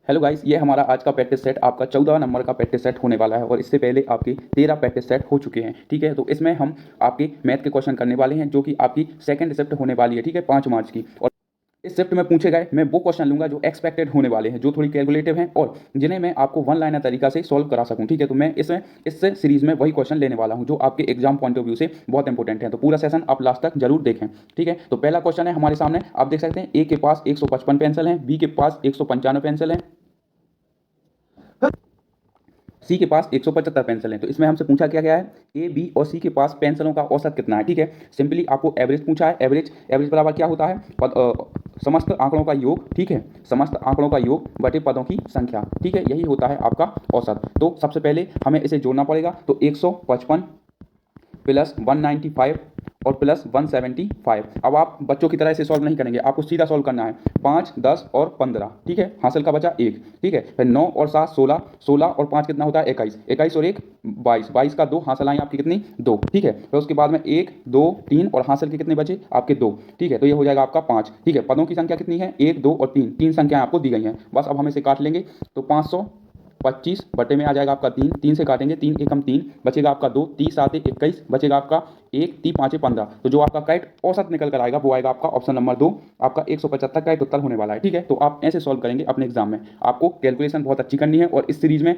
Hello guys, ये हमारा आज का प्रैक्टिस सेट आपका 14 नंबर का प्रैक्टिस सेट होने वाला है और इससे पहले आपके 13 प्रैक्टिस सेट हो चुके हैं। ठीक है, तो इसमें हम आपके मैथ के क्वेश्चन करने वाले हैं जो कि आपकी सेकंड शिफ्ट होने वाली है। ठीक है, 5 मार्च की। और इस शिफ्ट में पूछे गए मैं वो क्वेश्चन लूंगा जो एक्सपेक्टेड होने वाले हैं, जो थोड़ी कैलकुलेटिव हैं और जिन्हें मैं आपको वन लाइनर तरीका से सॉल्व करा सकूं। ठीक है, तो मैं इस सीरीज में वही क्वेश्चन लेने वाला हूं जो आपके एग्जाम पॉइंट ऑफ व्यू से बहुत इंपॉर्टेंट है। तो पूरा सेशन आप लास्ट तक जरूर देखें। ठीक है, तो पहला क्वेश्चन है हमारे सामने, आप देख सकते हैं ए के पास 155 पेंसिल हैं, बी के पास 195 पेंसिल हैं, सी के पास 175 पेंसिल हैं। तो इसमें हमसे पूछा क्या गया है, ए बी और सी के पास पेंसिलों का औसत कितना है। ठीक है, सिंपली आपको एवरेज पूछा है। एवरेज एवरेज बराबर क्या होता है, समस्त आंकड़ों का योग। ठीक है, समस्त आंकड़ों का योग बटे पदों की संख्या। ठीक है, यही होता है आपका औसत। तो सबसे पहले हमें इसे जोड़ना पड़ेगा। तो 155 प्लस 195 और प्लस 175। अब आप बच्चों की तरह इसे सॉल्व नहीं करेंगे, आपको सीधा सॉल्व करना है। 5, 10 और 15। ठीक है, हासिल का बचा 1। ठीक है, फिर 9 और 7 16, 16 और 5 कितना होता है 21, 21 और 1 22, 22 का 2, हासिल आई आपकी कितनी 2। ठीक है, फिर उसके बाद में 1 2 3 और हासिल के कितने बचे आपके 2। ठीक है, तो ये हो जाएगा आपका 5। ठीक है, पदों की संख्या कितनी है 1 2 और 3, 3 संख्याएं आपको दी गई हैं। बस अब हम इसे काट लेंगे। तो 525 बटे में आ जाएगा आपका 3, 3 से काटेंगे, 3 एकम 3, बचेगा आपका 2, 30 7 21, बचेगा आपका 1, 3 5 15। तो जो आपका करेक्ट औसत निकल कर आएगा वो आएगा आपका ऑप्शन नंबर 2, आपका 175 करेक्ट उत्तर होने वाला है। ठीक है, तो आप ऐसे सॉल्व करेंगे अपने एग्जाम में। आपको कैलकुलेशन बहुत अच्छी करनी है और इस सीरीज में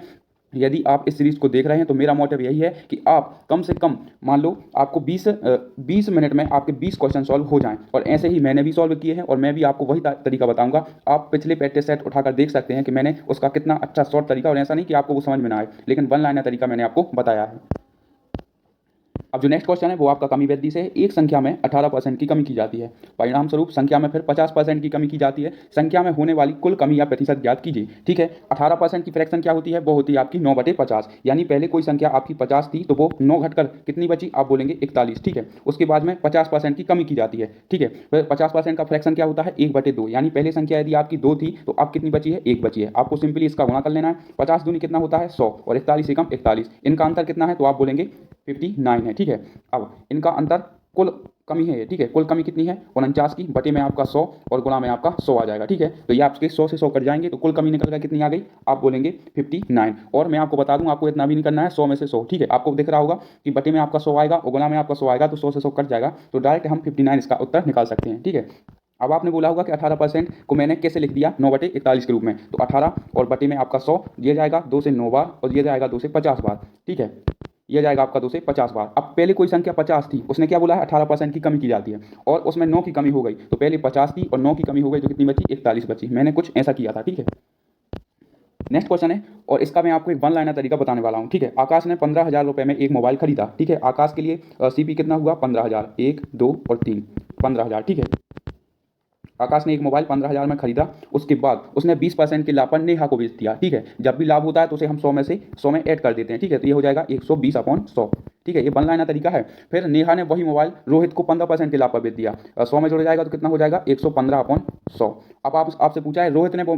यदि आप इस सीरीज को देख रहे हैं तो मेरा मोटिव यही है कि आप कम से कम मान लो आपको 20 मिनट में आपके 20 क्वेश्चन सॉल्व हो जाएं। और ऐसे ही मैंने भी सॉल्व किए हैं और मैं भी आपको वही तरीका बताऊंगा। आप पिछले प्रैक्टिस सेट उठाकर देख सकते हैं कि मैंने उसका कितना अच्छा शॉर्ट तरीका, और ऐसा नहीं कि आपको वो समझ में ना आए, लेकिन वन लाइनर तरीका मैंने आपको बताया है। अब जो नेक्स्ट क्वेश्चन है वो आपका कमी वृद्धि से है। एक संख्या में 18% की कमी की जाती है, परिणाम स्वरूप संख्या में फिर 50% की कमी की जाती है। संख्या में होने वाली कुल कमी या प्रतिशत ज्ञात कीजिए। ठीक है, 18% की फ्रैक्शन क्या होती है, वो होती है आपकी 9/50। यानी पहले कोई संख्या आपकी 50 थी तो वो 9 घटकर कितनी बची, आप बोलेंगे 41। ठीक है, उसके बाद में 50% की कमी की जाती है। ठीक है, फिर 50% का फ्रैक्शन क्या होता है 1/2। यानी पहले संख्या यदि आपकी 2 थी तो अब कितनी बची है, 1 बची है। आपको सिंपली इसका गुणा कर लेना है। 50 दूनी कितना होता है 100 और 41 एकम 41, इनका अंतर कितना है तो आप बोलेंगे 59 है। ठीक है, अब इनका अंतर कुल कमी है। ठीक है, कुल कमी कितनी है 49 की, बटे में आपका 100 और गुणा में आपका 100 आ जाएगा। ठीक है, तो ये आपके 100 से 100 कट जाएंगे तो कुल कमी निकल कर कितनी आ गई, आप बोलेंगे 59। और मैं आपको बता दूं, आपको इतना भी नहीं करना है, 100 में से 100। ठीक है, आपको दिख रहा होगा कि बटे में आपका 100 आएगा और गुणा में आपका 100 आएगा, तो 100 से 100 कट जाएगा, तो डायरेक्ट हम 59 इसका उत्तर निकाल सकते हैं। ठीक है, अब आपने बोला होगा कि 18% को मैंने कैसे लिख दिया 9/41 के रूप में। तो 18 और बटे में आपका 100, ये जाएगा 2 से 9 बार और ये जाएगा 2 से 50 बार। ठीक है, यह जाएगा आपका 2 से 50 बार। अब पहले कोई संख्या 50 थी, उसने क्या बोला है 18% की कमी की जाती है, और उसमें 9 की कमी हो गई। तो पहले 50 थी और 9 की कमी हो गई तो कितनी बची, 41 बची। मैंने कुछ ऐसा किया था। ठीक है, नेक्स्ट क्वेश्चन है और इसका मैं आपको एक वन लाइनर तरीका बताने वाला हूँ। ठीक है, आकाश ने 15,000 रुपये में एक मोबाइल खरीदा। ठीक है, आकाश के लिए सीपी कितना हुआ 15,000, 1 2 और 3, 15,000। ठीक है, आकाश ने एक मोबाइल 15,000 में खरीदा, उसके बाद उसने 20% के लाभ पर नेहा को बेच दिया। ठीक है, जब भी लाभ होता है तो उसे हम 100 में से 100 में ऐड कर देते हैं। ठीक है, तो ये हो जाएगा 120/100। ठीक है, ये वन लाइनर तरीका है। फिर नेहा ने वही मोबाइल रोहित को 15% के लाभ पर बेच दिया, 100 में जोड़ जाएगा तो कितना हो जाएगा 115/100। अब आपसे पूछा है रोहित ने वो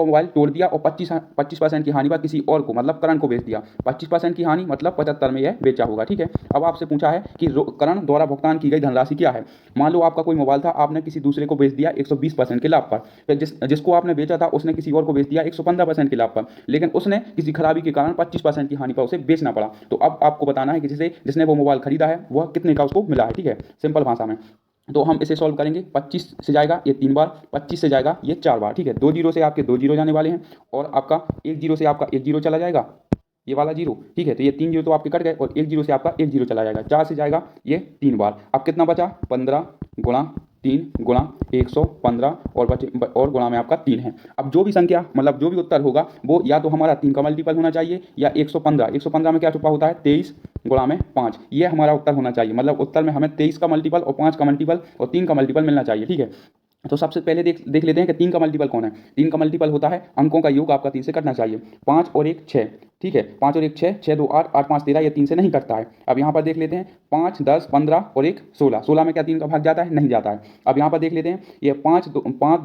मोबाइल तोड़ दिया और 25% की हानि पर किसी और को, मतलब करण को बेच दिया। 25% की हानि मतलब 75 में यह बेचा होगा। ठीक है, अब आपसे पूछा है कि करण द्वारा भुगतान की गई धनराशि क्या है। मान लो आपका कोई मोबाइल था, आपने किसी दूसरे को बेच दिया 120% के लाभ पर। फिर जिसको आपने बेचा था उसने किसी और को बेच दिया 115% के लाभ पर, लेकिन उसने किसी खराबी के कारण 25% की हानि पर उसे बेचना पड़ा। तो अब आपको बताना है कि जिसने वो मोबाइल खरीदा है वह कितने का उसको मिला है। ठीक है, सिंपल भाषा में तो हम इसे सॉल्व करेंगे। 25 से जाएगा ये 3 बार, 25 से जाएगा ये 4 बार। ठीक है, 2 जीरो से आपके 2 जीरो जाने वाले हैं और आपका 1 जीरो से आपका 1 जीरो चला जाएगा, ये वाला जीरो। ठीक है, तो ये 3 जीरो तो आपके कट गए और 1 जीरो से आपका 1 जीरो चला जाएगा। 4 से जाएगा ये 3 बार। अब कितना बचा 15 गुणा 3 गुणा 115 और बचे और गुणा में आपका 3 है। अब जो भी संख्या मतलब जो भी उत्तर होगा वो या तो हमारा 3 का मल्टीपल होना चाहिए या 115 में क्या छुपा होता है 23 गुणा में 5, ये हमारा उत्तर होना चाहिए। मतलब उत्तर में हमें 23 का मल्टीपल और 5 का मल्टीपल और 3 का मल्टीपल मिलना चाहिए। ठीक है, तो सबसे पहले देख लेते हैं कि 3 का मल्टीपल कौन है। 3 का मल्टीपल होता है अंकों का योग, आपका 3 से कटना चाहिए। 5 और 1 6। ठीक है। 5 और 1 6, 6 2 8, 8 5 13, ये 3 से नहीं कटता है। अब यहाँ पर देख लेते हैं 5 10 15 और 1 16, 16 में क्या 3 का भाग जाता है? नहीं जाता है। अब यहाँ पर देख लेते हैं ये 5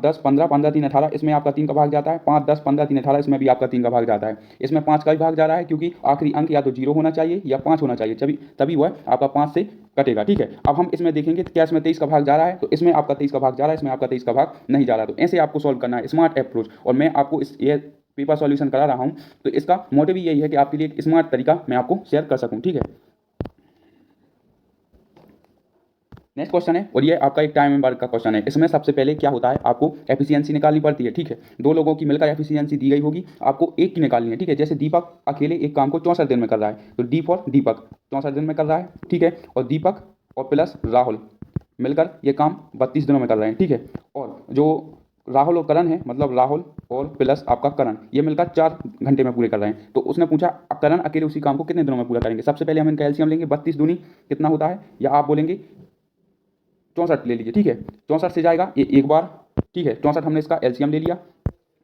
10 15, 15 3 18, इसमें आपका 3 का भाग जाता है। 5 10 15 3 18, इसमें भी आपका 3 का भाग जाता है। इसमें 5 का भी भाग जा रहा है क्योंकि आखिरी अंक या तो 0 होना चाहिए या 5 होना चाहिए, तभी वह आपका 5 से कटेगा, ठीक है। अब हम इसमें देखेंगे क्या इसमें 23 का भाग जा रहा है, तो इसमें आपका 23 का भाग जा रहा है, इसमें आपका 23 का भाग नहीं जा रहा। तो ऐसे आपको सॉल्व करना है, स्मार्ट अप्रोच। और मैं आपको ये पेपर सॉल्यूशन करा रहा हूं, तो इसका मोटिव यही है कि आपके लिए एक स्मार्ट तरीका मैं आपको शेयर कर सकूं, ठीक है। नेक्स्ट क्वेश्चन है, और ये आपका एक टाइम वर्क का क्वेश्चन है। इसमें सबसे पहले क्या होता है, आपको एफिशिएंसी निकालनी पड़ती है, ठीक है। दो लोगों की मिलकर एफिशिएंसी दी गई होगी, आपको एक की निकालनी है, ठीक है। जैसे दीपक अकेले एक काम को 64 दिन में कर रहा है, तो डी फॉर दीपक 64 दिन में कर रहा है, ठीक है। और दीपक और प्लस राहुल मिलकर ये काम 32 दिनों में कर रहे हैं, ठीक है। और जो राहुल और करण है, मतलब राहुल और प्लस आपका करण, ये मिलकर 4 घंटे में पूरे कर रहे हैं। तो उसने पूछा करण अकेले उसी काम को कितने दिनों में पूरा करेंगे। सबसे पहले हम इनका एलसीएम लेंगे, 32 दूनी कितना होता है, या आप बोलेंगे 64 ले लीजिए, ठीक है। 64 से जाएगा ये एक बार, ठीक है। 64 हमने इसका एलसीएम ले लिया,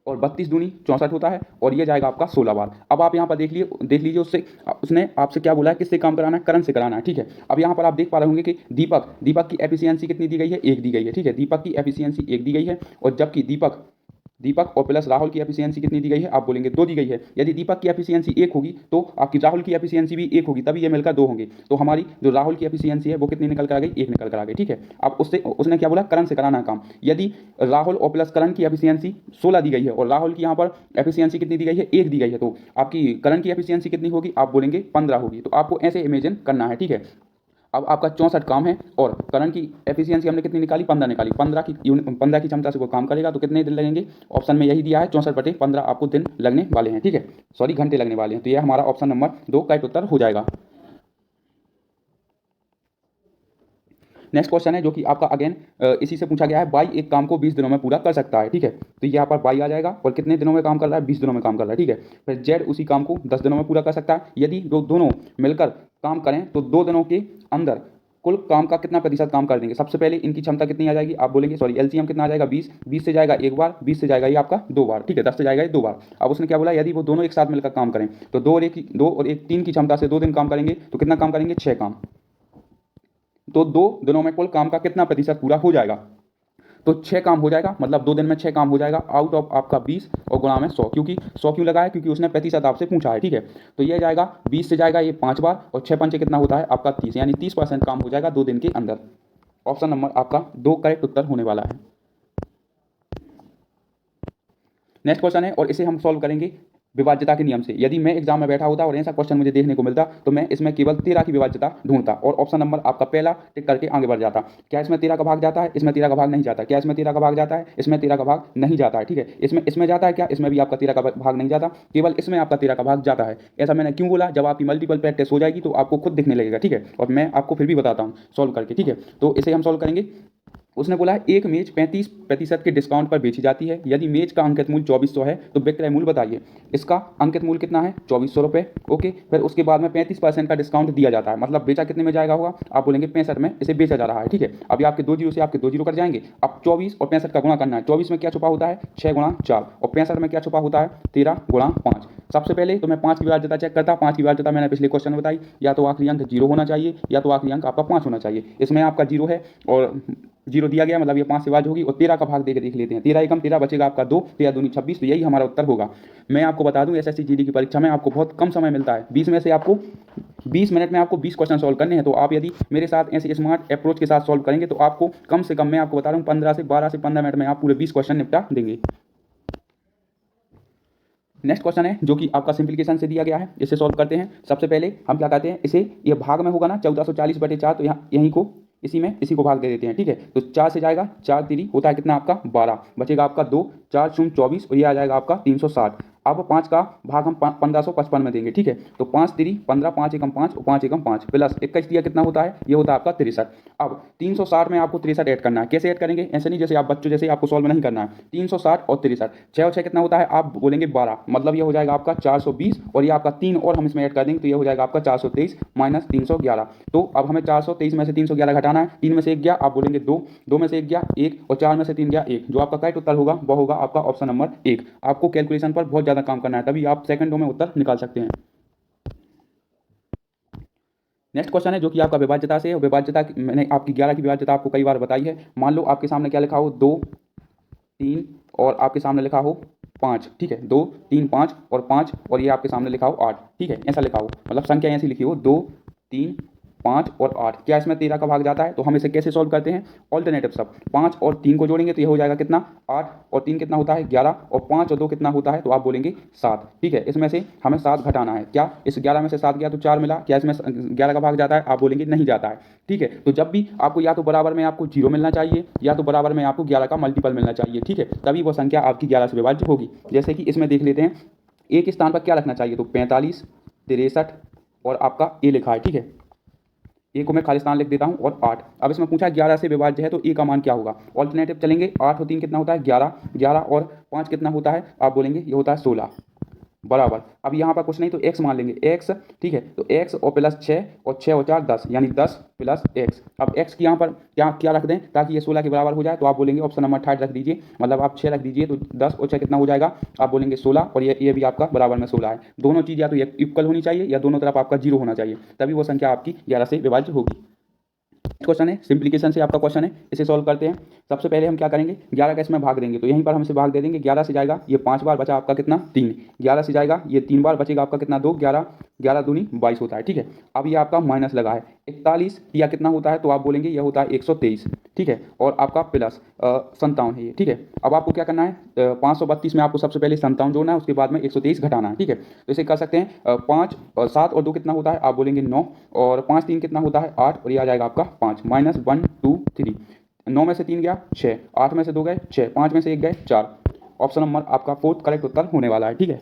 और 32 दूनी 64 होता है, और ये जाएगा आपका 16 बार। अब आप यहाँ पर देख लीजिए उसने आपसे क्या बोला है, किससे काम कराना है, करण से कराना है, ठीक है। अब यहाँ पर आप देख पा रहे होंगे कि दीपक की एफिशिएंसी कितनी दी गई है, 1 दी गई है, ठीक है। दीपक की एफिशिएंसी 1 दी गई है, और जबकि दीपक और प्लस राहुल की एफिशिएंसी कितनी दी गई है, आप बोलेंगे 2 दी गई है। यदि दीपक की एफिशिएंसी 1 होगी तो आपकी राहुल की एफिशिएंसी भी 1 होगी, तभी ये मिलकर 2 होंगे। तो हमारी जो राहुल की एफिशिएंसी है वो कितनी निकल कर आ गई, 1 निकल कर आ गई, ठीक है। अब उसने क्या बोला, करण से कराना है काम। यदि राहुल और प्लस करण की एफिशिएंसी 16 दी गई है, और राहुल की यहाँ पर एफिशिएंसी कितनी दी गई है, 1 दी गई है, तो आपकी करण की एफिशिएंसी कितनी होगी, आप बोलेंगे 15 होगी। तो आपको ऐसे इमेजिन करना है, ठीक है। अब आपका 64 काम है, और करण की एफिशिएंसी हमने कितनी निकाली, 15 निकाली। 15 की क्षमता से वो काम करेगा, तो कितने दिन लगेंगे, ऑप्शन में यही दिया है 64/15 आपको दिन लगने वाले हैं, ठीक है। सॉरी, घंटे लगने वाले हैं। तो यह हमारा ऑप्शन नंबर 2 का उत्तर हो जाएगा। नेक्स्ट क्वेश्चन है जो कि आपका अगेन इसी से पूछा गया है, बाई एक काम को 20 दिनों में पूरा कर सकता है, ठीक है। तो यहाँ पर बाई आ जाएगा, और कितने दिनों में काम कर रहा है, 20 दिनों में काम कर रहा है, ठीक है। फिर जेड उसी काम को 10 दिनों में पूरा कर सकता है। यदि जो दोनों मिलकर काम करें तो 2 दिनों के अंदर कुल काम का कितना प्रतिशत काम कर देंगे। सबसे पहले इनकी क्षमता कितनी आ जाएगी, आप बोलेंगे सॉरी एलसीएम कितना आ जाएगा, 20। 20 से जाएगा एक बार, 20 से जाएगा ये आपका 2 बार, ठीक है। 10 से जाएगा ये 2 बार। अब उसने क्या बोला, यदि वो दोनों एक साथ मिलकर काम करें तो 2 और 1 3 की क्षमता से 2 दिन काम करेंगे, तो कितना काम करेंगे, 6 काम। तो 2 दिनों में कुल काम का कितना प्रतिशत पूरा हो जाएगा, तो 6 काम हो जाएगा, मतलब 2 दिन में 6 काम हो जाएगा, आउट ऑफ आपका 20 और गुणा में 100। क्योंकि 100 क्यों लगाया, क्योंकि उसने प्रतिशत आपसे पूछा है, ठीक है। तो ये जाएगा 20 से जाएगा ये 5 बार, और 6 पंचे कितना होता है आपका 30, यानी 30% काम हो जाएगा 2 दिन के अंदर। ऑप्शन नंबर आपका 2 करेक्ट उत्तर होने वाला है। नेक्स्ट क्वेश्चन है, और इसे हम सॉल्व करेंगे विभाज्यता के नियम से। यदि मैं एग्जाम में बैठा होता और ऐसा क्वेश्चन मुझे देखने को मिलता, तो मैं इसमें केवल 13 की विभाज्यता ढूंढता, और ऑप्शन नंबर आपका पहला टिक करके आगे बढ़ जाता। क्या इसमें 13 का भाग जाता है, इसमें 13 का भाग नहीं जाता। क्या इसमें 13 का भाग जाता है, इसमें 13 का भाग नहीं जाता है, ठीक है। इसमें जाता है क्या, इसमें भी आपका 13 का भाग नहीं जाता, केवल इसमें आपका 13 का भाग जाता है। ऐसा मैंने क्यों बोला, जब आपकी मल्टीपल प्रैक्टिस हो जाएगी तो आपको खुद दिखने लगेगा, ठीक है। और मैं आपको फिर भी बताता हूँ सॉल्व करके, ठीक है। तो इसे हम सॉल्व करेंगे। उसने बोला है एक मेज 35% के डिस्काउंट पर बेची जाती है। यदि मेज का अंकित मूल्य 2400 है तो विक्रय मूल्य बताइए। इसका अंकित मूल्य कितना है, 2400 रुपये, ओके। फिर उसके बाद में 35% का डिस्काउंट दिया जाता है, मतलब बेचा कितने में जाएगा होगा, आप बोलेंगे 65 में इसे बेचा जा रहा है, ठीक है। अभी आपके 2 जीरो से आपके 2 जीरो कट जाएंगे। अब 24 और 65 का गुणा करना है। 24 में क्या छुपा होता है, 6 गुणा 4, और 65 में क्या छुपा होता है, 13 गुणा 5। सबसे पहले तो मैं 5 की विभाज्यता चेक करता। 5 की विभाज्यता मैंने पिछले क्वेश्चन में बताई, या तो आखिरी अंक 0 होना चाहिए, या तो आखिरी अंक आपका 5 होना चाहिए। इसमें आपका 0 है और 0 दिया गया, मतलब ये 5 से विभाज्य होगी। और 13 का भाग देख लेते हैं, 13 एकम 13 बचेगा आपका 2, 13 दूनी 26, तो यही हमारा उत्तर होगा। मैं आपको बता दूं एसएससी जीडी की परीक्षा में आपको बहुत कम समय मिलता है, 20 में से आपको 20 मिनट में आपको 20 क्वेश्चन सॉल्व करने हैं। तो आप यदि मेरे साथ ऐसे स्मार्ट अप्रोच के साथ सॉल्व करेंगे तो आपको कम से कम, मैं आपको बता रहा हूँ, 12 से 15 मिनट में आप पूरे 20 क्वेश्चन निपटा देंगे। नेक्स्ट क्वेश्चन है जो कि आपका सिंप्लीकेशन से दिया गया है, इसे सॉल्व करते हैं। सबसे पहले हम क्या कहते हैं, इसे ये भाग में होगा ना 1440/4, तो यहाँ यहीं को इसी को भाग दे देते हैं, ठीक है। तो 4 से जाएगा, 4 3 होता है कितना आपका 12, बचेगा आपका 2, 4 शून्य 24, और ये आ जाएगा आपका 360। अब 5 का भाग हम 1555 में देंगे, ठीक है। तो 5 3 15, 5 एकम 5 और 5 एकम 5 प्लस 21 दिया कितना होता है, ये होता है आपका 63। अब 360 में आपको 63 ऐड करना है। कैसे ऐड करेंगे, ऐसे नहीं जैसे आप बच्चों जैसे आपको सॉल्व नहीं करना है। 360 और 63, 6 और 6 कितना होता है, आप बोलेंगे 12, मतलब ये हो जाएगा आपका 420, और ये आपका 3 और हम इसमें ऐड कर देंगे तो ये हो जाएगा आपका 423 माइनस 311। तो अब हमें 423 में से 311 घटाना है। 3 में से 1 गया, आप बोलेंगे 2, 2 में से 1 गया 1, और 4 में से 3 गया 1। जो आपका करेक्ट उत्तर होगा वह होगा आपका ऑप्शन नंबर 1। आपको कैलकुलेशन पर बहुत ज़्यादा ज़्यादा काम करना है, तभी आप सेकंडों में उत्तर निकाल सकते हैं। नेक्स्ट क्वेश्चन है जो कि आपका विभाज्यता से है। विभाज्यता मैंने आपकी 11 की विभाज्यता आपको कई बार बताई है। मान लो आपके सामने क्या लिखा हो 2 3 और आपके सामने लिखा हो 5, ठीक है, 2 3 5 और 5 और ये आपके सामने लिखा हो 8, ठीक है, ऐसा लिखा हो, मतलब संख्या ऐसी लिखी हो 2 3 5 और 8। क्या इसमें 13 का भाग जाता है? तो हम इसे कैसे सॉल्व करते हैं? ऑल्टरनेटिव सब 5 और 3 को जोड़ेंगे तो ये हो जाएगा कितना 8 और 3 कितना होता है 11 और 5 और 2 कितना होता है? तो आप बोलेंगे 7, ठीक है। इसमें से हमें 7 घटाना है। क्या इस 11 में से 7 गया तो 4 मिला? क्या इसमें 11 का भाग जाता है? आप बोलेंगे नहीं जाता है, ठीक है। तो जब भी आपको या तो बराबर में आपको 0 मिलना चाहिए या तो बराबर में आपको 11 का मल्टीपल मिलना चाहिए, ठीक है, तभी वो संख्या आपकी 11 से विभाज्य होगी। जैसे कि इसमें देख लेते हैं ए के स्थान पर क्या रखना चाहिए, तो 45 63 और आपका ए लिखा है, ठीक है। ए को मैं खाली स्थान लिख देता हूं और 8। अब इसमें पूछा 11 से विभाज्य है तो ए का मान क्या होगा? ऑल्टरनेटिव चलेंगे, 8 और 3 कितना होता है 11, 11 और 5 कितना होता है? आप बोलेंगे ये होता है 16 बराबर। अब यहाँ पर कुछ नहीं तो x मान लेंगे, x, ठीक है, तो x और प्लस 6 और 6 और 4 10 यानी 10 प्लस x। अब x की यहाँ पर क्या क्या रख दें ताकि ये 16 के बराबर हो जाए? तो आप बोलेंगे ऑप्शन नंबर 38 रख दीजिए, मतलब आप 6 रख दीजिए तो 10 और 6 कितना हो जाएगा? आप बोलेंगे 16 और ये भी आपका बराबर में 16 है। दोनों चीज़ या तो इक्वल होनी चाहिए या दोनों तरफ आपका 0 होना चाहिए, तभी वो संख्या आपकी 11 से विभाज्य होगी। क्वेश्चन है सिंप्लीकेशन से आपका क्वेश्चन है, इसे सॉल्व करते हैं। सबसे पहले हम क्या करेंगे 11 का इसमें भाग देंगे तो यहीं पर हम इसे भाग दे देंगे। 11 से जाएगा ये 5 बार, बचा आपका कितना 3। 11 से जाएगा ये 3 बार, बचेगा आपका कितना 2। 11 11 दूनी 22 होता है, ठीक है। अब ये आपका माइनस लगा है 41 या कितना होता है? तो आप बोलेंगे यह होता है 123, ठीक है, और आपका प्लस 57 है ये, ठीक है। अब आपको क्या करना है 532 में आपको सबसे पहले 57 जोड़ना है, उसके बाद में 123 घटाना है, ठीक है। तो इसे कर सकते हैं 5 और 7 और 2 कितना होता है? आप बोलेंगे 9 और 5 3 कितना होता है 8 और ये आ जाएगा आपका 5 माइनस 1 2 3। 9 में से 3 गया 6, 8 में से 2 गए 6, 5 में से 1 गए 4। ऑप्शन नंबर आपका 4 करेक्ट उत्तर होने वाला है, ठीक है।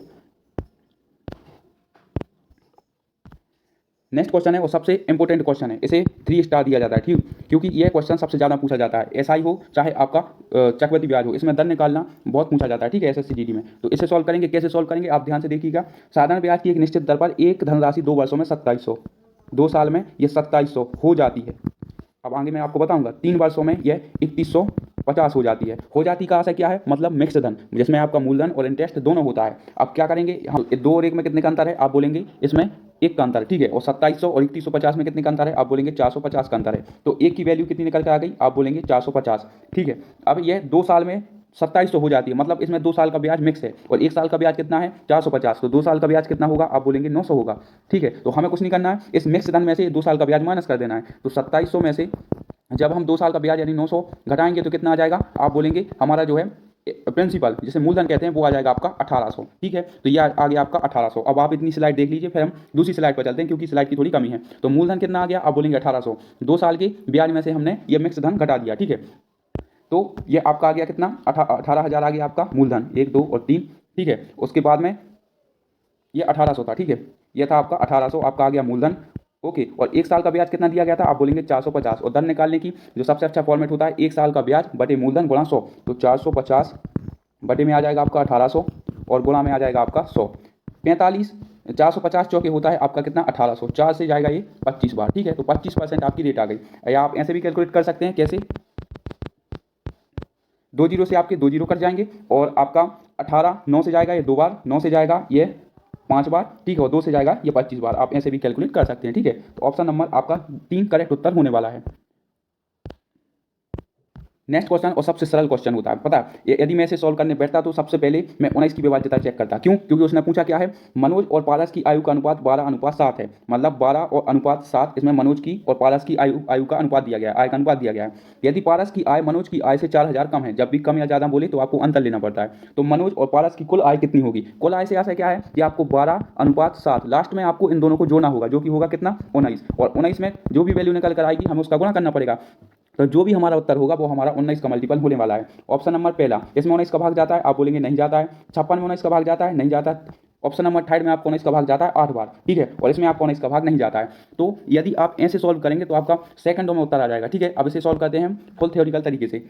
नेक्स्ट क्वेश्चन है वो सबसे इंपॉर्टेंट क्वेश्चन है, इसे 3 स्टार दिया जाता है, ठीक, क्योंकि यह क्वेश्चन सबसे ज़्यादा पूछा जाता है। एसआई हो चाहे आपका चक्रवृद्धि ब्याज हो, इसमें दर निकालना बहुत पूछा जाता है, ठीक है, एसएससी जीडी में। तो इसे सॉल्व करेंगे, कैसे सॉल्व करेंगे आप ध्यान से देखिएगा। साधारण ब्याज की एक निश्चित दर पर एक धनराशि 2 वर्षों में 2700, 2 साल में ये 2700 हो जाती है। अब आगे मैं आपको बताऊंगा 3 वर्षों में यह 3150 हो जाती है। हो जाती का आशय क्या है? मतलब मिक्स धन, जिसमें आपका मूलधन और इंटरेस्ट दोनों होता है। अब क्या करेंगे, हम 2 और 1 में कितने का अंतर है? आप बोलेंगे इसमें 1 का अंतर, ठीक है, और 2700 और 3150 में कितने का अंतर है? आप बोलेंगे 450 का अंतर है। तो 1 की वैल्यू कितनी निकल कर आ गई? आप बोलेंगे 450, ठीक है। अब यह 2 साल में 2700 हो जाती है, मतलब इसमें 2 साल का ब्याज मिक्स है और 1 साल का ब्याज कितना है 450, तो 2 साल का ब्याज कितना होगा? आप बोलेंगे 900 होगा, ठीक है। तो हमें कुछ नहीं करना है, इस मिक्स धन में से 2 साल का ब्याज माइनस कर देना है। तो 2700 में से जब हम 2 साल का ब्याज यानी 900 घटाएंगे तो कितना आ जाएगा? आप बोलेंगे हमारा जो है प्रिंसिपल जिसे मूलधन कहते हैं वो आ जाएगा आपका 1800, ठीक है। तो ये आ गया आपका 1800। अब आप इतनी स्लाइड देख लीजिए, फिर हम दूसरी स्लाइड पर चलते हैं क्योंकि स्लाइड की थोड़ी कमी है। तो मूलधन कितना आ गया? आप बोलेंगे 1800, 2 साल के ब्याज में से हमने ये मिक्स धन घटा दिया, ठीक है। तो ये आपका आ गया कितना 18,000 आ गया आपका मूलधन 1 2 और 3, ठीक है। उसके बाद में ये 1800 था, ठीक है, ये था आपका 1800 आपका आ गया मूलधन, ओके। और 1 साल का ब्याज कितना दिया गया था? आप बोलेंगे 450। और दर निकालने की जो सबसे अच्छा फॉर्मेट होता है 1 साल का ब्याज बटे मूलधन गुणा 100, तो 450 बटे में आ जाएगा आपका 1800 और गुणा में आ जाएगा आपका 100। 45 450 चौके होता है आपका कितना 1800, 4 से जाएगा ये 25 बार, ठीक है। तो 25% आपकी रेट आ गई। या आप ऐसे भी कैलकुलेट कर सकते हैं, कैसे 2 जीरो से आपके 2 जीरो कट जाएंगे और आपका 18 9 से जाएगा ये 2 बार, 9 से जाएगा ये 5 बार, ठीक है, और 2 से जाएगा ये 25 बार। आप ऐसे भी कैलकुलेट कर सकते हैं, ठीक है। तो ऑप्शन नंबर आपका 3 करेक्ट उत्तर होने वाला है। नेक्स्ट क्वेश्चन और सबसे सरल क्वेश्चन होता है, पता है, यदि मैं इसे सॉल्व करने बैठता तो सबसे पहले मैं 19 की विभाज्यता चेक करता। क्यों? क्योंकि उसने पूछा क्या है, मनोज और पारस की आयु का अनुपात 12:7 है, मतलब 12 और अनुपात 7, इसमें मनोज की और पारस की आयु का अनुपात दिया गया है, आय का अनुपात दिया गया है। यदि पारस की आय मनोज की आय से 4000 कम है, जब भी कम या ज़्यादा बोले तो आपको अंतर लेना पड़ता है। तो मनोज और पारस की कुल आय कितनी होगी? कुल आय से आशय क्या है कि आपको 12:7, लास्ट में आपको इन दोनों को जोड़ना होगा, जो कि होगा कितना 19, और 19 में जो भी वैल्यू निकल कर आएगी हमें उसका गुणा करना पड़ेगा। तो जो भी हमारा उत्तर होगा वो हमारा 19 का मल्टीपल होने वाला है। ऑप्शन नंबर पहला, इसमें 19 का भाग जाता है, आप बोलेंगे नहीं जाता है। 56 में 19 का भाग जाता है, नहीं जाता। ऑप्शन नंबर थर्ड में आपको 19 का भाग जाता है 8 बार, ठीक है, और इसमें आपको 19 का भाग नहीं जाता है। तो यदि आप ऐसे सॉल्व करेंगे तो आपका सेकंडों में उत्तर आ जाएगा, ठीक है। अब इसे सॉल्व करते हैं फुल थ्योरिकल तरीके से।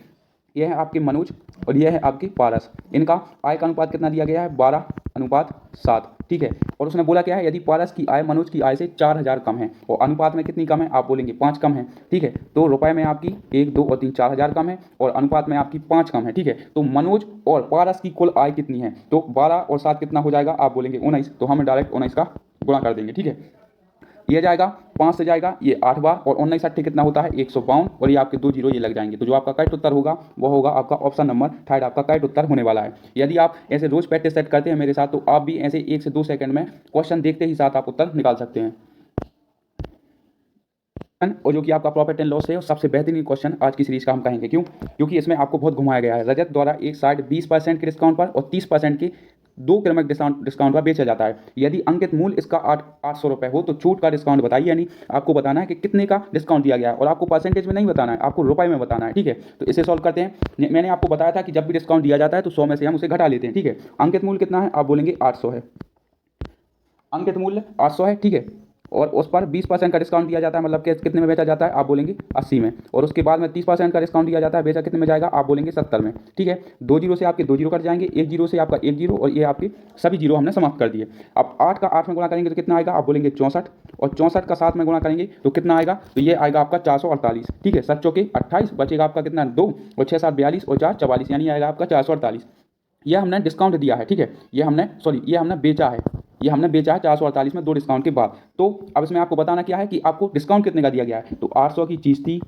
यह है आपके मनोज और यह है आपकी पारस, इनका आय का अनुपात कितना दिया गया है 12 अनुपात 7, ठीक है। और उसने बोला क्या है, यदि पारस की आय मनोज की आय से 4000 कम है और अनुपात में कितनी कम है, आप बोलेंगे 5 कम है, ठीक है। तो रुपए में आपकी 1, 2 और 3 4000 कम है और अनुपात में आपकी 5 कम है, ठीक है। तो मनोज और पारस की कुल आय कितनी है, तो 12 और 7 कितना हो जाएगा, आप बोलेंगे 19, तो हम डायरेक्ट 19 का गुणा कर देंगे, ठीक है। ये जाएगा 5 से जाएगा ये 8 बार और 19 8 कितना होता है 152 और ये आपके 2 जीरो ये लग जाएंगे। तो जो आपका करेक्ट उत्तर होगा वो होगा आपका ऑप्शन नंबर थर्ड आपका करेक्ट उत्तर होने वाला है। यदि आप ऐसे रोज प्रैक्टिस सेट करते हैं मेरे साथ तो आप भी ऐसे 1 से 2 सेकंड में क्वेश्चन देखते ही साथ आप उत्तर निकाल सकते हैं। और जो कि आपका प्रॉफिट एंड लॉस है सबसे बेहतरीन क्वेश्चन आज की सीरीज का हम कहेंगे। क्यों? क्योंकि इसमें आपको बहुत घुमाया गया है। रजत द्वारा एक साइड 20% के डिस्काउंट पर और 30% के 2 क्रमिक डिस्काउंट पर बेचा जाता है। यदि अंकित मूल्य इसका 800 रुपये हो तो छूट का डिस्काउंट बताइए, यानी आपको बताना है कि कितने का डिस्काउंट दिया गया है और आपको परसेंटेज में नहीं बताना है, आपको रुपए में बताना है, ठीक है। तो इसे सॉल्व करते हैं। मैंने आपको बताया था कि जब भी डिस्काउंट दिया जाता है तो 100 में से हम उसे घटा लेते हैं, ठीक है। अंकित मूल्य कितना है, आप बोलेंगे 800 है। अंकित मूल्य 800 है, ठीक है। और उस पर 20% का डिस्काउंट दिया जाता है, मतलब कि कितने में बेचा जाता है, आप बोलेंगे 80 में। और उसके बाद में 30% का डिस्काउंट दिया जाता है, बेचा कितने में जाएगा, आप बोलेंगे 70 में, ठीक है। 2 जीरो से आपके 2 जीरो कट जाएंगे, 1 जीरो से आपका 1 जीरो और ये आपके सभी जीरो हमने समाप्त कर दिए। अब 8 का 8 में गुणा करेंगे तो कितना आएगा, आप बोलेंगे 64 और 64 का 7 में गुणा करेंगे तो कितना आएगा, तो ये आएगा आपका 448, ठीक है। 7 चौके 28 बचेगा आपका कितना 2 और 6 7 42 और 4 44 यानी आएगा आपका 448। यह हमने डिस्काउंट दिया है, ठीक है। ये हमने बेचा है, ये हमने बेचा है 448 में 2 डिस्काउंट के बाद। तो अब इसमें आपको बताना क्या है कि आपको डिस्काउंट कितने का दिया गया है, तो 800 की चीज़ थी,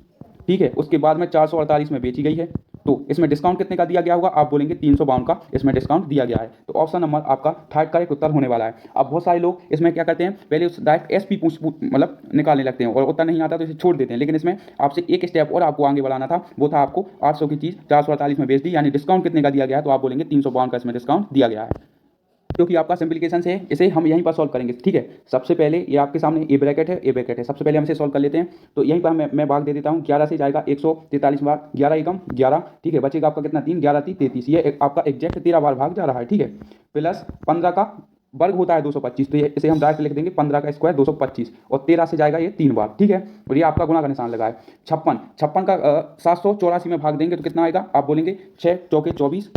ठीक है। उसके बाद में 448 में बेची गई है, तो इसमें डिस्काउंट कितने का दिया गया होगा, आप बोलेंगे 352 का इसमें डिस्काउंट दिया गया है। तो ऑप्शन नंबर आपका थर्ड का एक उत्तर होने वाला है। अब बहुत सारे लोग इसमें क्या करते हैं, पहले उस डायरेक्ट एसपी मतलब निकालने लगते हैं और उत्तर नहीं आता तो इसे छोड़ देते हैं। लेकिन इसमें आपसे एक स्टेप और आपको आगे बढ़ाना था, वो था आपको 800 की चीज़ 448 में बेच दी, यानी डिस्काउंट कितने का दिया गया है, तो आप बोलेंगे 352 का इसमें डिस्काउंट दिया गया है। क्योंकि आपका सिंप्लीकेशन है, इसे हम यहीं पर सॉल्व करेंगे, ठीक है। सबसे पहले ये आपके सामने ए ब्रैकेट है, सबसे पहले हम इसे सॉल्व कर लेते हैं। तो यहीं पर मैं भाग दे देता हूँ, 11 से जाएगा 143 बार, 11 एकम 11, ठीक है। बचेगा आपका कितना 3, 11 3 33, ये आपका एग्जैक्ट 13 बार भाग जा रहा है, ठीक है। प्लस 15 का वर्ग होता है 225, तो इसे हम डायरेक्ट लिख देंगे 15 का स्क्वायर 225 और 13 से जाएगा ये 3 बार, ठीक है। और ये आपका गुणा का निशान लगा है। 56 का 784 में भाग देंगे तो कितना आएगा, आप बोलेंगे 6 चौके 24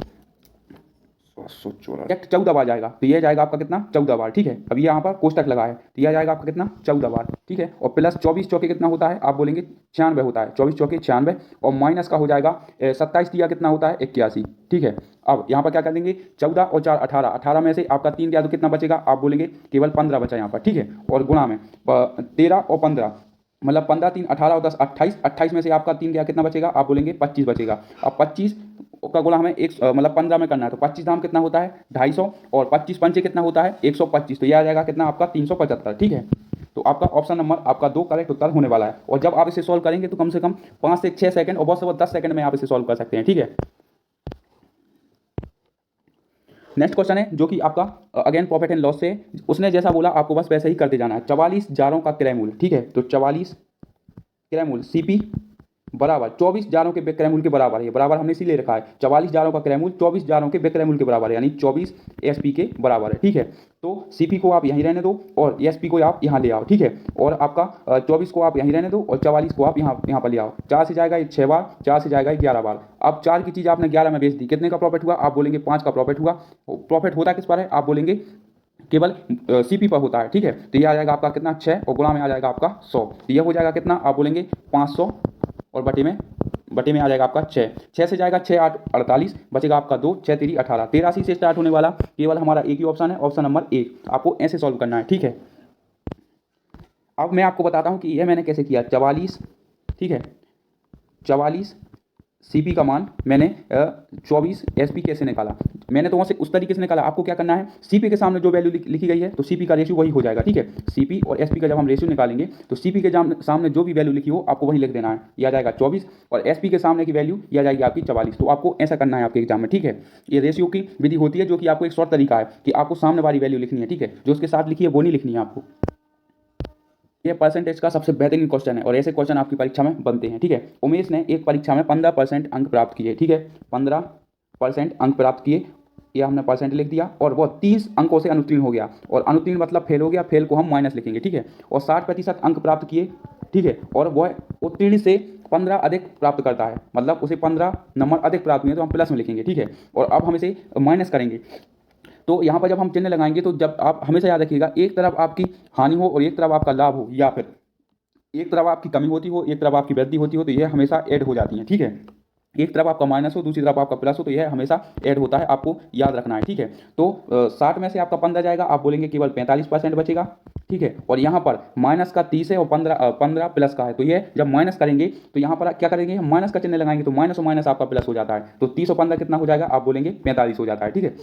14 बार जाएगा, तो ये जाएगा आपका कितना 14 बार, ठीक है। अब ये यहाँ पर कोष्टक लगा है तो यह जाएगा आपका कितना 14 बार, ठीक है। और प्लस 24 चौके कितना होता है, आप बोलेंगे 96 होता है, 24 चौके 96 और माइनस का हो जाएगा 27 दिया कितना होता है 81, ठीक है। अब यहाँ पर क्या कर देंगे 14 और 4 18, 18 में से आपका 3 गया तो कितना बचेगा, आप बोलेंगे केवल 15 बचा यहाँ पर, ठीक है। और गुणा में 13 और 15 मतलब 15 3 18 और 10 28, 28 में से आपका 3 गया कितना बचेगा, आप बोलेंगे 25 बचेगा। अब 25 का गुणा हमें एक मतलब 15 में करना है, तो 25 दाम कितना होता है 250 और 25 पंचे कितना होता है 125, तो यह आ जाएगा कितना आपका 375, ठीक है। तो आपका ऑप्शन नंबर आपका 2 करेक्ट उत्तर होने वाला है। और जब आप इसे सॉल्व करेंगे तो कम से कम 5 से 6 सेकंड और बहुत से बहुत 10 सेकंड में आप इसे सॉल्व कर सकते हैं, ठीक है। नेक्स्ट क्वेश्चन है जो कि आपका अगेन प्रॉफिट एंड लॉस से, उसने जैसा बोला आपको बस वैसे ही करते जाना है। 44 जारों का क्रय मूल्य, ठीक है। तो 44 क्रय मूल्य सीपी बराबर 24 जारों के विक्रय मूल्य के बराबर है। बराबर हमने इसीलिए रखा है, 44 जारों का क्रय मूल्य 24 जारों के विक्रय मूल्य के बराबर है, यानी 24 एसपी के बराबर है, ठीक है। तो सीपी को आप यहीं रहने दो और एसपी को आप यहाँ ले आओ, ठीक है। और आपका 24 को आप यहीं रहने दो और 44 को आप यहाँ पर ले आओ। 4 से जाएगा 6 बार, 4 से जाएगा 11 बार। अब 4 की चीज़ आपने 11 में बेच दी, कितने का प्रॉफिट हुआ, आप बोलेंगे 5 का प्रॉफिट हुआ। प्रॉफिट होता किस पर है, आप बोलेंगे केवल सीपी पर होता है, ठीक है। तो ये आ जाएगा आपका कितना 6 और गुणा में आ जाएगा आपका 100, तो ये हो जाएगा कितना, आप बोलेंगे 500 और बटे में आ जाएगा आपका 6 से जाएगा 6 8 48, बचेगा आपका 2 6 3 18, 83 से स्टार्ट होने वाला केवल हमारा एक ही ऑप्शन है, ऑप्शन नंबर 1। आपको ऐसे सॉल्व करना है, ठीक है। अब मैं आपको बताता हूँ कि यह मैंने कैसे किया। 44, ठीक है, 44 सीपी का मान मैंने 24 एसपी कैसे निकाला, मैंने तो वहाँ से उस तरीके से निकाला। आपको क्या करना है, सीपी के सामने जो वैल्यू लिखी गई है तो सीपी का रेशियो वही हो जाएगा, ठीक है। सीपी और एसपी का जब हम रेशियो निकालेंगे तो सीपी के सामने जो भी वैल्यू लिखी हो आपको वही लिख देना है, यह आ जाएगा 24 और एसपी के सामने की वैल्यू यह आ जाएगी आपकी 44। तो आपको ऐसा करना है आपके एग्जाम में, ठीक है। ये रेशियो की विधि होती है जो कि आपको एक शॉर्ट तरीका है कि आपको सामने वाली वैल्यू लिखनी है, ठीक है। जो उसके साथ लिखी है वो नहीं लिखनी है आपको। ये परसेंटेज का सबसे बेहतरीन क्वेश्चन है और ऐसे क्वेश्चन आपकी परीक्षा में बनते हैं, ठीक है। उमेश ने एक परीक्षा में 15% अंक प्राप्त किए, ठीक है। 15% अंक प्राप्त किए, ये हमने परसेंट लिख दिया और वो 30 अंकों से अनुत्तीर्ण हो गया, और अनुत्तीर्ण मतलब फेल हो गया, फेल को हम माइनस लिखेंगे, ठीक है। और 60% अंक प्राप्त किए, ठीक है, और वह उत्तीर्ण से 15 अधिक प्राप्त करता है, मतलब उसे 15 नंबर अधिक प्राप्त हुए तो हम प्लस में लिखेंगे, ठीक है। और अब हम इसे माइनस करेंगे, तो यहाँ पर जब हम चिन्ह लगाएंगे तो जब आप हमेशा याद रखिएगा, एक तरफ आपकी हानि हो और एक तरफ आपका लाभ हो, या फिर एक तरफ आपकी कमी होती हो एक तरफ आपकी वृद्धि होती हो, तो यह हमेशा ऐड हो जाती है। ठीक है, एक तरफ आपका माइनस हो दूसरी तरफ आपका प्लस हो, तो यह हमेशा ऐड होता है, आपको याद रखना है। ठीक है, तो 60 में से आपका 15 जाएगा, आप बोलेंगे केवल 45% बचेगा। ठीक है, और यहाँ पर माइनस का 30 है और 15 प्लस का है, तो ये जब माइनस करेंगे तो यहाँ पर क्या करेंगे, हम माइनस का चिन्ह लगाएंगे तो माइनस और माइनस आपका प्लस हो जाता है, तो 30 और 15 कितना हो जाएगा, आप बोलेंगे 45 हो जाता है। ठीक है,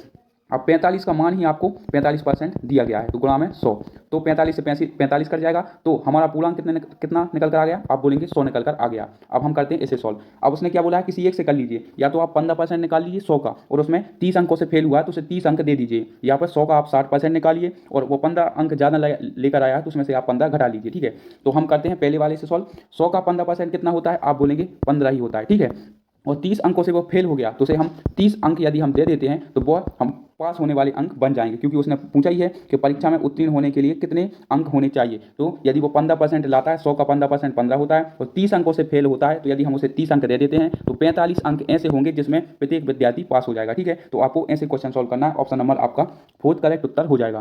अब 45 का मान ही आपको 45% दिया गया है, तो गुणा में 100, तो 45 से 45 कट जाएगा, तो हमारा पूर्णांक कितना निकल कर आ गया, आप बोलेंगे 100 निकल कर आ गया। अब हम करते हैं इसे सॉल्व। अब उसने क्या बोला है, किसी एक से कर लीजिए, या तो आप 15% निकाल लीजिए 100 का, और उसमें 30 अंकों से फेल हुआ है तो उसे 30 अंक दे दीजिए, या पर 100 का आप 60% निकालिए, और वो 15 अंक ज़्यादा लेकर आया है तो उसमें से आप 15 घटा लीजिए। ठीक है, तो हम करते हैं पहले वाले से सॉल्व। 100 का 15% कितना होता है, आप बोलेंगे 15 ही होता है। ठीक है, और 30 अंकों से वो फेल हो गया तो उसे हम 30 अंक यदि हम दे देते हैं तो वो हम पास होने वाले अंक बन जाएंगे, क्योंकि उसने पूछा ही है कि परीक्षा में उत्तीर्ण होने के लिए कितने अंक होने चाहिए। तो यदि वो 15% लाता है, 100 का 15% 15 होता है, और 30 अंकों से फेल होता है, तो यदि हम उसे 30 अंक दे देते हैं तो 45 अंक ऐसे होंगे जिसमें प्रत्येक विद्यार्थी पास हो जाएगा। ठीक है, तो आपको ऐसे क्वेश्चन सॉल्व करना है, ऑप्शन नंबर आपका 4 करेक्ट उत्तर हो जाएगा।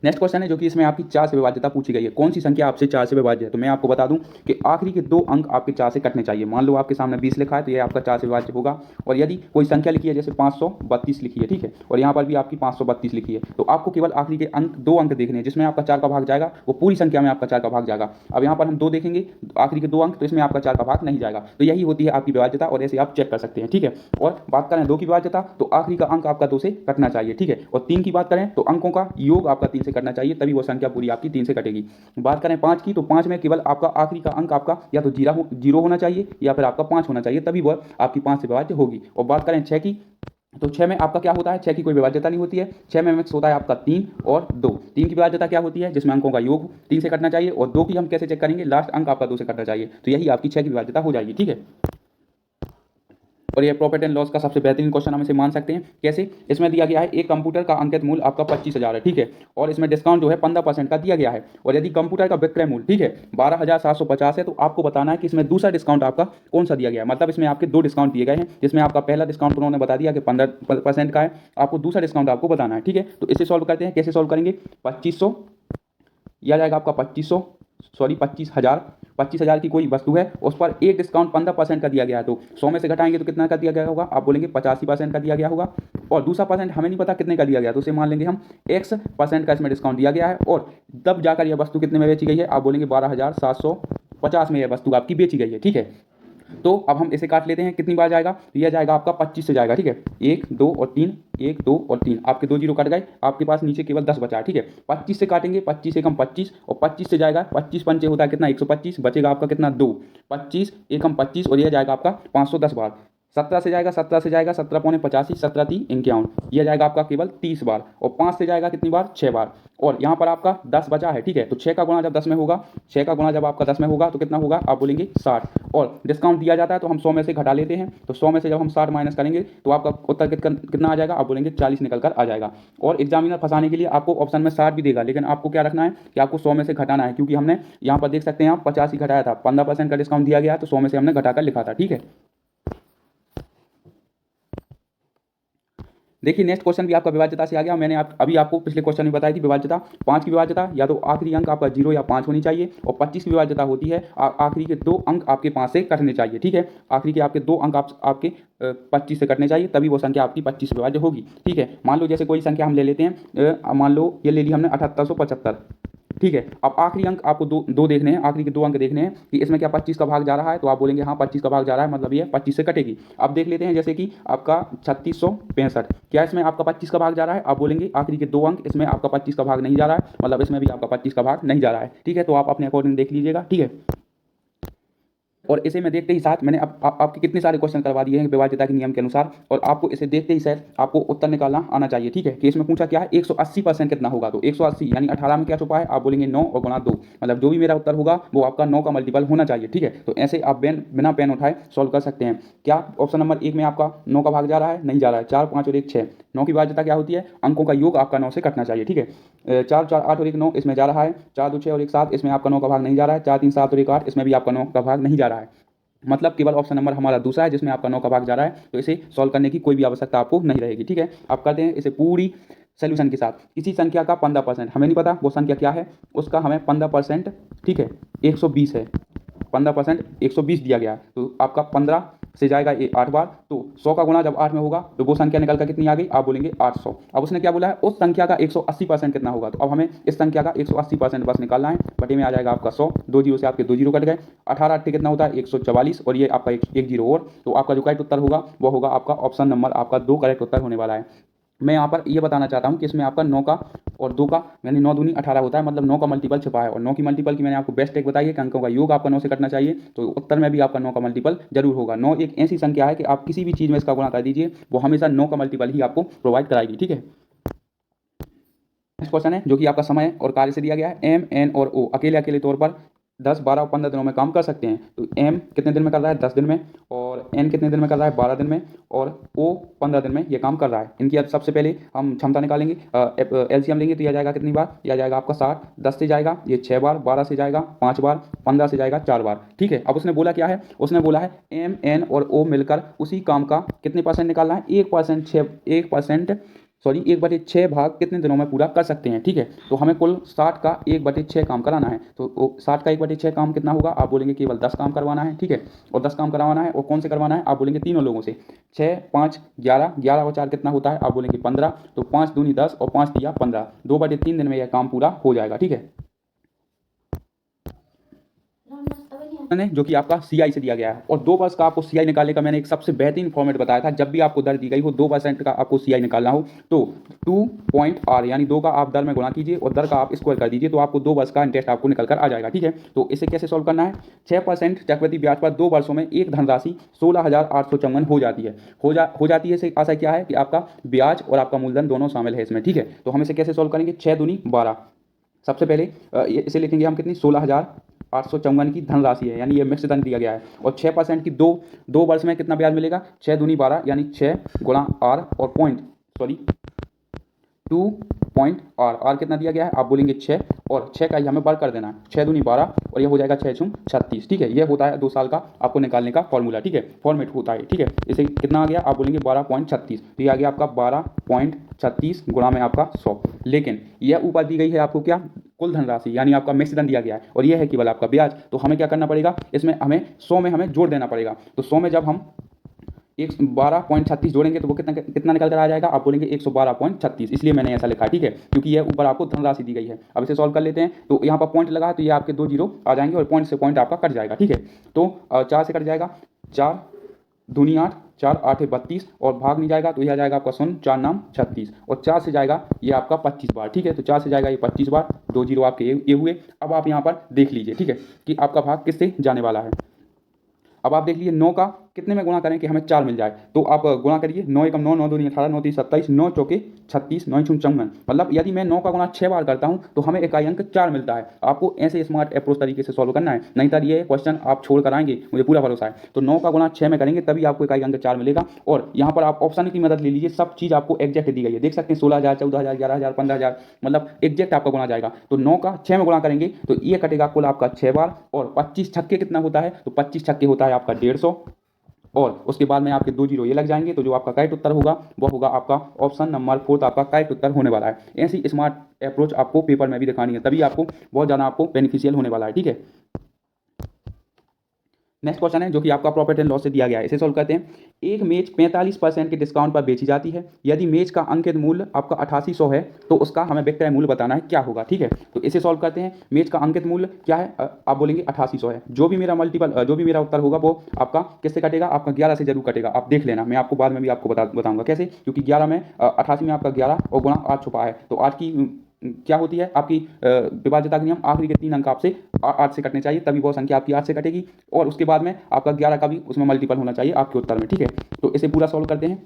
नेक्स्ट क्वेश्चन है जो कि इसमें आपकी 4 से विभाज्यता पूछी गई है, कौन सी संख्या आपसे 4 से विभाज्य है। तो मैं आपको बता दूं कि आखिरी के 2 अंक आपके 4 से कटने चाहिए। मान लो आपके सामने 20 लिखा है तो ये आपका 4 से विभाज्य होगा, और यदि कोई संख्या लिखी है जैसे 532 लिखी है, ठीक है, और यहाँ पर भी आपकी 532 लिखी है, तो आपको केवल आखिरी के अंक 2 अंक देखने हैं, जिसमें आपका 4 का भाग जाएगा, वो पूरी संख्या में आपका 4 का भाग जाएगा। अब यहाँ पर हम 2 देखेंगे, आखिरी के 2 अंक, तो इसमें आपका 4 का भाग नहीं जाएगा, तो यही होती है आपकी विभाज्यता, और ऐसे आप चेक कर सकते हैं। ठीक है, और बात करें 2 की विभाज्यता, तो आखिरी का अंक आपका 2 से कटना चाहिए। ठीक है, और 3 की बात करें तो अंकों का योग आपका 3 से कटना चाहिए, तभी वो संख्या पूरी आपकी 3 से कटेगी। बात करें 5 की, तो 5 में केवल आपका आखिरी का अंक आपका या तो 0 होना चाहिए या फिर आपका 5 होना चाहिए, तभी वह आपकी 5 से विभाज्य होगी। और बात करें 6 की, तो 6 में आपका क्या होता है, 6 की कोई विभाज्यता नहीं होती है। 6 में मिक्स होता है आपका 3 और 2। 3 की विभाज्यता क्या होती है, जिसमें अंकों का योग 3 से कटना चाहिए, और 2 की हम कैसे चेक करेंगे, लास्ट अंक आपका 2 से कटना चाहिए, तो यही आपकी 6 की विभाज्यता हो जाएगी। ठीक है, और ये प्रॉफिट एंड लॉस का सबसे बेहतरीन क्वेश्चन हम इसे मान सकते हैं। कैसे, इसमें दिया गया है एक कंप्यूटर का अंकित मूल्य आपका 25,000 है। ठीक है, और इसमें डिस्काउंट जो है 15% का दिया गया है, और यदि कंप्यूटर का विक्रय मूल्य, ठीक है, 12,750 है, तो आपको बताना है कि इसमें दूसरा डिस्काउंट आपका कौन सा दिया गया है। मतलब इसमें आपके 2 डिस्काउंट दिए गए हैं, जिसमें आपका पहला डिस्काउंट उन्होंने बता दिया कि 15% का है, आपको दूसरा डिस्काउंट आपको बताना है। ठीक है, तो इसे सॉल्व करते हैं। कैसे सॉल्व करेंगे, 2500 यह जाएगा आपका 25,000 की कोई वस्तु है, उस पर एक डिस्काउंट 15% का दिया गया है, तो 100 में से घटाएंगे तो कितना का दिया गया होगा, आप बोलेंगे 85% का दिया गया होगा, और दूसरा परसेंट हमें नहीं पता कितने का दिया गया, तो उसे मान लेंगे हम X% का इसमें डिस्काउंट दिया गया है, और तब जाकर यह वस्तु कितने में बेची गई है, आप बोलेंगे 12,750 में यह वस्तु आपकी बेची गई है। ठीक है, तो अब हम इसे काट लेते हैं, कितनी बार जाएगा, तो यह जाएगा आपका 25 से जाएगा। ठीक है, 1 2 और 3, 1 2 और 3, आपके 2 जीरो कट गए, आपके पास नीचे केवल 10 बचा है। ठीक है, 25 से काटेंगे, 25 एकम 25, और 25 से जाएगा 25 पंचे होता है कितना, 125, बचेगा आपका कितना 2, 25 एकम 25, और यह जाएगा आपका 510 बार। 17 से जाएगा, 17 पौने 85, 17 3 51, यह जाएगा आपका केवल 30 बार, और 5 से जाएगा कितनी बार, 6 बार, और यहाँ पर आपका 10 बचा है। ठीक है, तो 6 का गुणा जब 10 में होगा, 6 का गुणा जब आपका 10 में होगा तो कितना होगा, आप बोलेंगे 60, और डिस्काउंट दिया जाता है तो हम 100 में से घटा लेते हैं, तो 100 में से जब हम 60 माइनस करेंगे तो आपका उत्तर कितना आ जाएगा, आप बोलेंगे 40 निकल कर आ जाएगा। और एग्जामिनर फंसाने के लिए आपको ऑप्शन में 60 भी देगा, लेकिन आपको क्या रखना है कि आपको 100 में से घटाना है, क्योंकि हमने यहाँ पर देख सकते हैं आप 50 ही घटाया था, 15% का डिस्काउंट दिया गया तो 100 में से हमने घटाकर लिखा था। ठीक है, देखिए नेक्स्ट क्वेश्चन भी आपका विभाज्यता से आ गया। मैंने अभी आपको पिछले क्वेश्चन में बताई थी विभाज्यता। 5 की विभाज्यता या तो आखिरी अंक आपका 0 या 5 होनी चाहिए, और 25 की विभाज्यता होती है आखिरी के 2 अंक आपके 5 से कटने चाहिए। ठीक है, आखिरी के आपके 2 अंक आपके 25 से कटने चाहिए, तभी वो संख्या आपकी 25 से विभाज्य होगी। ठीक है, मान लो जैसे कोई संख्या हम ले लेते हैं, मान लो ये ले ली हमने 7875। ठीक है, अब आखिरी अंक आपको दो देखने हैं, आखिरी के 2 अंक देखने हैं कि इसमें क्या 25 का भाग जा रहा है, तो आप बोलेंगे हाँ 25 का भाग जा रहा है, मतलब ये 25 से कटेगी। अब देख लेते हैं जैसे कि आपका 3665, क्या इसमें आपका 25 का भाग जा रहा है, आप बोलेंगे आखिरी के 2 अंक, इसमें आपका 25 का भाग नहीं जा रहा है, मतलब इसमें भी आपका 25 का भाग नहीं जा रहा है। ठीक है, तो आप अपने अकॉर्डिंग देख लीजिएगा। ठीक है, और इसे मैं देखते ही साथ मैंने आपके कितने सारे क्वेश्चन करवा दिए हैं विभाज्यता के नियम के अनुसार, और आपको इसे देखते ही शायद आपको उत्तर निकालना आना चाहिए। ठीक है, कि इसमें पूछा क्या है 180% कितना होगा, तो 180 यानी 18 में क्या छुपा है, आप बोलेंगे 9 और गुणा 2, मतलब जो भी मेरा उत्तर होगा वो आपका 9 का मल्टीपल होना चाहिए। ठीक है, तो ऐसे आप बिना पेन उठाए सॉल्व कर सकते हैं। क्या ऑप्शन नंबर 1 में आपका 9 का भाग जा रहा है, नहीं जा रहा है, 4 5 और 1 6, 9 की विभाज्यता क्या होती है, अंकों का योग आपका 9 से कटना चाहिए। ठीक है, 4 4 8 और 1 9, इसमें जा रहा है, 4 2 6 और 1 7, इसमें आपका 9 का भाग नहीं जा रहा है, 4 3 7 और 1 8, इसमें भी आपका 9 का भाग नहीं जा रहा है। मतलब केवल ऑप्शन नंबर हमारा दूसरा है जिसमें आपका 9 का भाग जा रहा है, तो इसे सॉल्व करने की कोई भी आवश्यकता आपको नहीं रहेगी। ठीक है, आप करते हैं इसे पूरी सोल्यूशन के साथ। किसी संख्या का 15%, हमें नहीं पता वो संख्या क्या है, उसका हमें 15%, ठीक है, 120 है, 15% 120 दिया गया है, तो आपका 15 से जाएगा ये 8 बार, तो 100 का गुणा जब 8 में होगा तो वो संख्या निकल कर कितनी आ गई, आप बोलेंगे 800। अब उसने क्या बोला है, उस संख्या का 180% कितना होगा, तो अब हमें इस संख्या का 180% बस निकालना है। बटे में आ जाएगा आपका 100, 2 जीरो से आपके 2 जीरो कट गए, 18 8 कितना होता है 144, और ये आपका एक जीरो और, तो आपका जो करेक्ट उत्तर होगा वो होगा आपका ऑप्शन नंबर आपका 2 करेक्ट उत्तर होने वाला है। मैं यहाँ पर ये बताना चाहता हूँ कि इसमें आपका 9 का और 2 का यानी 9 दूनी 18 होता है, मतलब 9 का मल्टीपल छिपा है, और 9 की मल्टीपल की मैंने आपको बेस्ट टेक बताई है कि अंकों का योग आपका 9 से कटना चाहिए, तो उत्तर में भी आपका 9 का मल्टीपल जरूर होगा। 9 एक ऐसी संख्या है कि आप किसी भी चीज़ में इसका गुणा कर दीजिए, वो हमेशा 9 का मल्टीपल ही आपको प्रोवाइड कराएगी। ठीक है, नेक्स्ट क्वेश्चन है जो कि आपका समय और कार्य से दिया गया है। एम एन और ओ अकेले अकेले तौर पर 10 12 और 15 दिनों में काम कर सकते हैं, तो एम कितने दिन में कर रहा है 10 दिन में, और एन कितने दिन में कर रहा है 12 दिन में, और ओ 15 दिन में ये काम कर रहा है। इनकी अब सबसे पहले हम क्षमता निकालेंगे, एलसीएम लेंगे, तो यह जाएगा कितनी बार, यह जाएगा आपका 60, 10 से जाएगा ये 6 बार, 12 से जाएगा 5 बार, 15 से जाएगा 4 बार। ठीक है, अब उसने बोला क्या है, उसने बोला है एम एन और ओ मिलकर उसी काम का कितने परसेंट निकालना है, 1%, 1/6 भाग कितने दिनों में पूरा कर सकते हैं। ठीक है, तो हमें कुल 60 का 1/6 काम कराना है, तो 60 का 1/6 काम कितना होगा, आप बोलेंगे केवल 10 काम करवाना है। ठीक है, और 10 काम करवाना है, और कौन से करवाना है, आप बोलेंगे तीनों लोगों से। 6 5 11, 11 और 4 कितना होता है, आप बोलेंगे 15, तो 5 दूनी 10 और 5 दिया 15, 2/3 दिन में यह काम पूरा हो जाएगा। ठीक है, ने जो कि आपका सीआई से दिया गया है, और 2% का आपको सीआई निकालने का मैंने एक सबसे बेहतरीन फॉर्मेट बताया था। जब भी आपको दर दी गई हो 2% का आपको सीआई निकालना हो, तो 2.r यानी 2 का आप दर में गुणा कीजिए और दर का आप स्क्वायर कर दीजिए, तो आपको 2 वर्ष का इंटरेस्ट आपको निकल कर आ जाएगा। ठीक है, तो इसे कैसे सॉल्व करना है, 6% चक्रवृद्धि ब्याज पर 2 वर्षों में एक धनराशि 16,854 हो जाती है। हो जाती है से आशा क्या है कि आपका ब्याज और आपका मूलधन दोनों शामिल है इसमें। ठीक है, तो हम इसे कैसे सॉल्व करेंगे, 6 दूनी 12, सबसे पहले इसे लिखेंगे हम कितनी, 16,854 की धनराशि है, यानी ये मिक्स धन दिया गया है, और 6% की दो वर्ष में कितना ब्याज मिलेगा, 6 दूनी 12 यानी 6 गुणा आर और पॉइंट 2.r कितना दिया गया है, आप बोलेंगे 6, और 6 का ही हमें बार कर देना है, 6 दूनी 12 और ये हो जाएगा 6 छूं 36। ठीक है, ये होता है 2 साल का आपको निकालने का फॉर्मूला। ठीक है, फॉर्मेट होता है। ठीक है, इसे कितना आ गया, आप बोलेंगे 12.36, तो ये आ गया आपका 12.36 गुणा में आपका 100। लेकिन यह ऊपर दी गई है आपको क्या, कुल धनराशि, यानी आपका मिश्र धन दिया गया है, और यह है केवल आपका ब्याज, तो हमें क्या करना पड़ेगा, इसमें हमें 100 में हमें जोड़ देना पड़ेगा। तो 100 में जब हम 12.36 जोड़ेंगे तो वो कितना निकल कर आ जाएगा, आप बोलेंगे 112.36, इसलिए मैंने ऐसा लिखा है। ठीक है, क्योंकि यह ऊपर आपको धनराशि दी गई है। अब इसे सॉल्व कर लेते हैं, तो यहाँ पर पॉइंट लगा है, तो ये आपके 2 जीरो आ जाएंगे, और पॉइंट से पॉइंट आपका कट जाएगा। ठीक है, तो 4 से कट जाएगा, 4 दूनी 8, 4 8 32, और भाग नहीं जाएगा तो यह आ जाएगा आपका 0 4 नाम 36, और 4 से जाएगा ये आपका 25 बार। ठीक है, तो 4 से जाएगा ये 25 बार, 2 जीरो आपके ये हुए। अब आप यहाँ पर देख लीजिए, ठीक है, कि आपका भाग किससे जाने वाला है। अब आप देख लीजिए 9 का कितने में गुणा करें कि हमें 4 मिल जाए, तो आप गुणा करिए, 9 एकम 9, 9 दूनी 18, 9 तीन 27, 9 चौके 36, 9 छूं 54, मतलब यदि मैं 9 का गुणा 6 बार करता हूं तो हमें इकाई अंक 4 मिलता है। आपको ऐसे स्मार्ट अप्रोच तरीके से सॉल्व करना है, नहीं तो ये क्वेश्चन आप छोड़ कर आएंगे, मुझे पूरा भरोसा है। तो 9 का गुणा 6 में करेंगे तभी आपको इकाई अंक 4 मिलेगा, और यहाँ पर आप ऑप्शन की मदद ले लीजिए, सब चीज़ आपको एग्जैक्ट दी गई है, देख सकते हैं 16,000, 14,000, 11,000, 15,000, मतलब एग्जैक्ट आपका गुणा जाएगा। तो 9 का 6 में गुणा करेंगे तो ये कटेगा कुल आपका 6 बार, और 25 छक्के कितना होता है, तो 25 छक्के होता है आपका 150, और उसके बाद में आपके 2 जीरो ये लग जाएंगे, तो जो आपका करेक्ट उत्तर होगा वो होगा आपका ऑप्शन नंबर 4 आपका करेक्ट उत्तर होने वाला है। ऐसी स्मार्ट अप्रोच आपको पेपर में भी दिखानी है, तभी आपको बहुत ज़्यादा आपको बेनिफिशियल होने वाला है। ठीक है, नेक्स्ट क्वेश्चन है जो कि आपका प्रॉफिट एंड लॉस से दिया गया है, इसे सॉल्व करते हैं। एक मेज 45% के डिस्काउंट पर बेची जाती है, यदि मेज का अंकित मूल्य आपका 8800 है तो उसका हमें विक्रय मूल्य बताना है, क्या होगा। ठीक है, तो इसे सॉल्व करते हैं। मेज का अंकित मूल्य क्या है, आप बोलेंगे 8800 है, जो भी मेरा उत्तर होगा वो आपका किससे कटेगा, आपका 11 से जरूर कटेगा, आप देख लेना, मैं आपको बाद में भी आपको बताऊंगा कैसे, क्योंकि 11 में 88 में आपका 11 और गुणा 8 छुपा है, तो 8 की क्या होती है आपकी विभाज्यता का नियम, आखिरी के 3 अंक आपसे 8 से कटने चाहिए, तभी वो संख्या आपकी 8 से कटेगी, और उसके बाद में आपका 11 का भी उसमें मल्टीपल होना चाहिए आपके उत्तर में। ठीक है, तो इसे पूरा सॉल्व करते हैं।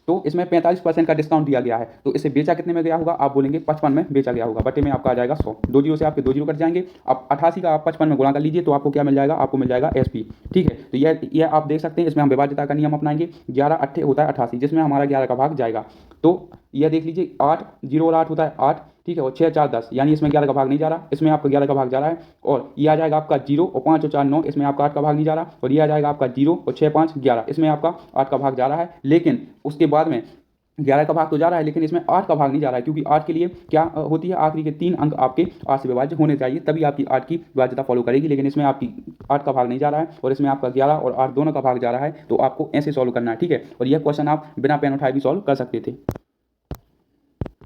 तो इसमें 45% का डिस्काउंट दिया गया है, तो इसे बेचा कितने में गया होगा, आप बोलेंगे 55 में बेचा गया होगा, बटे में आपका आ जाएगा 100, 2 जीरो से आपके 2 जीरो कट जाएंगे। अब 88 का आप 55 में गुणा कर लीजिए तो आपको क्या मिल जाएगा, आपको मिल जाएगा एसपी। ठीक है, तो यह आप देख सकते हैं, इसमें हम विभाज्यता का नियम अपनाएंगे, 11 8 होता है 88, जिसमें हमारा 11 का भाग जाएगा, तो यह देख लीजिए 8 जीरो और 8 होता है 8। ठीक है, और 6 4 10, यानी इसमें 11 का भाग नहीं जा रहा, इसमें आपका 11 का भाग जा रहा है। और ये आ जाएगा आपका 0 और 5 और 4 9, इसमें आपका 8 का भाग नहीं जा रहा। और ये आ जाएगा आपका 0 और 6 5 11, इसमें आपका 8 का भाग जा रहा है। लेकिन उसके बाद में 11 का भाग तो जा रहा है, लेकिन इसमें 8 का भाग नहीं जा रहा है, क्योंकि 8 के लिए क्या होती है, आखिरी के 3 अंक आपके 8 से विभाज्य होने चाहिए, तभी आपकी 8 की विभाज्यता फॉलो करेगी। लेकिन इसमें आपकी 8 का भाग नहीं जा रहा है और इसमें आपका 11 और 8 दोनों का भाग जा रहा है। तो आपको ऐसे सॉल्व करना है, ठीक है। और यह क्वेश्चन आप बिना पेन उठाए भी सॉल्व कर सकते थे।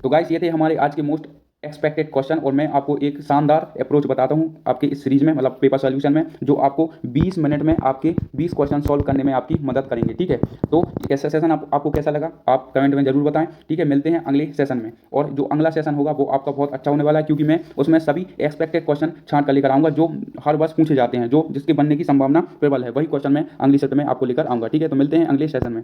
तो गाइस ये थे हमारे आज के मोस्ट एक्सपेक्टेड क्वेश्चन, और मैं आपको एक शानदार अप्रोच बताता हूं आपके इस सीरीज में, मतलब पेपर सॉल्यूशन में, जो आपको 20 मिनट में आपके 20 क्वेश्चन सॉल्व करने में आपकी मदद करेंगे, ठीक है। तो कैसा सेशन आपको कैसा लगा आप कमेंट में जरूर बताएं, ठीक है। मिलते हैं अगले सेशन में, और जो अगला सेशन होगा वो आपका बहुत अच्छा होने वाला है, क्योंकि मैं उसमें सभी एक्सपेक्टेड क्वेश्चन छांट कर लेकर आऊँगा जो हर वर्ष पूछे जाते हैं, जो जिसके बनने की संभावना प्रबल है, वही क्वेश्चन मैं अगली सेट में आपको लेकर आऊँगा, ठीक है। तो मिलते हैं अगले सेशन में।